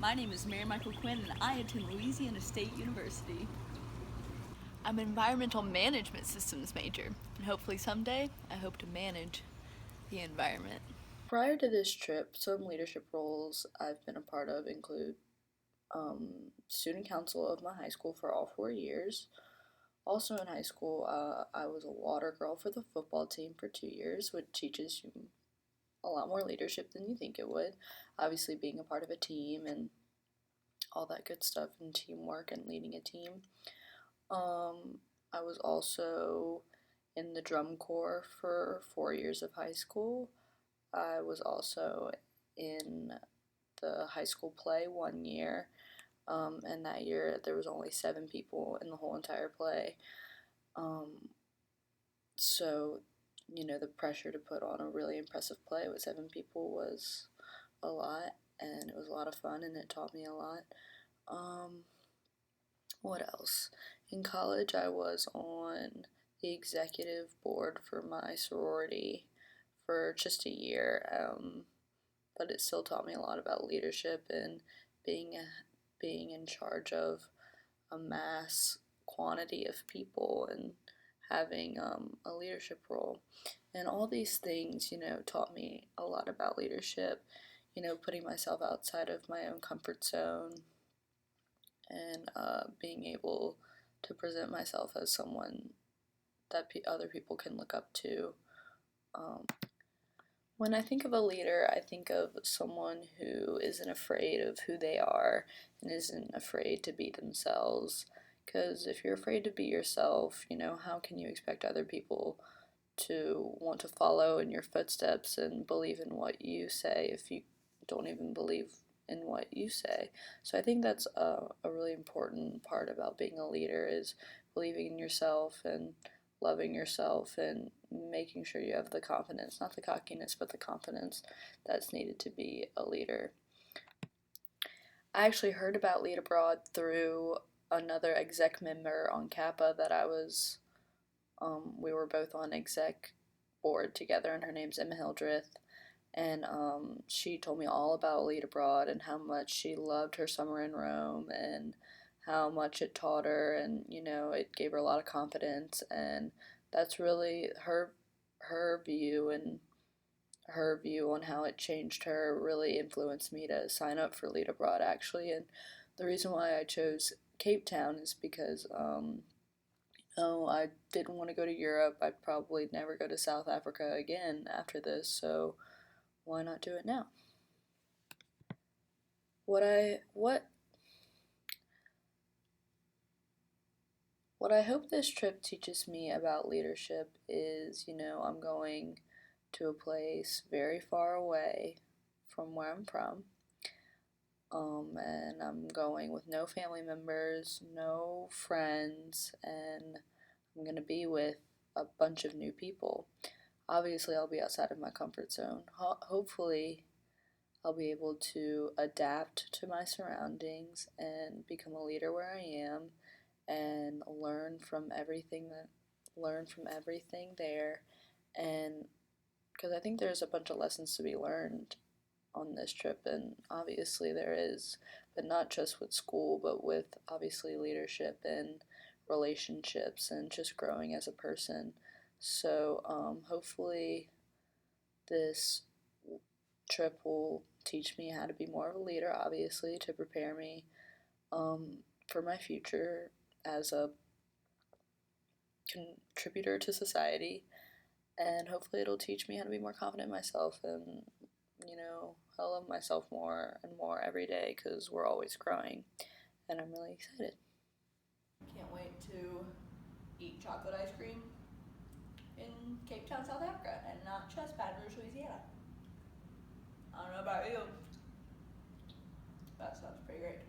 My name is Mary Michael Quinn and I attend Louisiana State University. I'm an environmental management systems major, and hopefully someday I hope to manage the environment. Prior to this trip, some leadership roles I've been a part of include student council of my high school for all 4 years. Also in high school, I was a water girl for the football team for 2 years, which teaches you a lot more leadership than you think it would. Obviously, being a part of a team and all that good stuff, and teamwork and leading a team. I was also in the drum corps for 4 years of high school. I was also in the high school play 1 year, and that year there was only 7 people in the whole entire play. So, the pressure to put on a really impressive play with 7 people was a lot, and it was a lot of fun, and it taught me a lot. What else? In college, I was on the executive board for my sorority for just a year, but it still taught me a lot about leadership and being in charge of a mass quantity of people and having a leadership role. And all these things, taught me a lot about leadership, putting myself outside of my own comfort zone and being able to present myself as someone that other people can look up to. When I think of a leader, I think of someone who isn't afraid of who they are and isn't afraid to be themselves. Because if you're afraid to be yourself, how can you expect other people to want to follow in your footsteps and believe in what you say if you don't even believe in what you say? So I think that's a really important part about being a leader is believing in yourself and loving yourself and making sure you have the confidence, not the cockiness, but the confidence that's needed to be a leader. I actually heard about Lead Abroad through another exec member on Kappa that we were both on exec board together, and her name's Emma Hildreth. And she told me all about Lead Abroad and how much she loved her summer in Rome and how much it taught her, and it gave her a lot of confidence. And that's really her view, and her view on how it changed her really influenced me to sign up for Lead Abroad, actually. And the reason why I chose Cape Town is because I didn't want to go to Europe. I'd probably never go to South Africa again after this, so why not do it now? What I what what I hope this trip teaches me about leadership is, I'm going to a place very far away from where I'm from. And I'm going with no family members, no friends, and I'm going to be with a bunch of new people. Obviously, I'll be outside of my comfort zone. Hopefully, I'll be able to adapt to my surroundings and become a leader where I am and learn from everything there, and because I think there's a bunch of lessons to be learned on this trip, and obviously there is, but not just with school, but with obviously leadership and relationships and just growing as a person. So hopefully this trip will teach me how to be more of a leader, obviously, to prepare me for my future as a contributor to society. And hopefully it'll teach me how to be more confident in myself and, I love myself more and more every day because we're always growing. And I'm really excited. Can't wait to eat chocolate ice cream in Cape Town, South Africa, and not just Baton Rouge, Louisiana. I don't know about you. That sounds pretty great.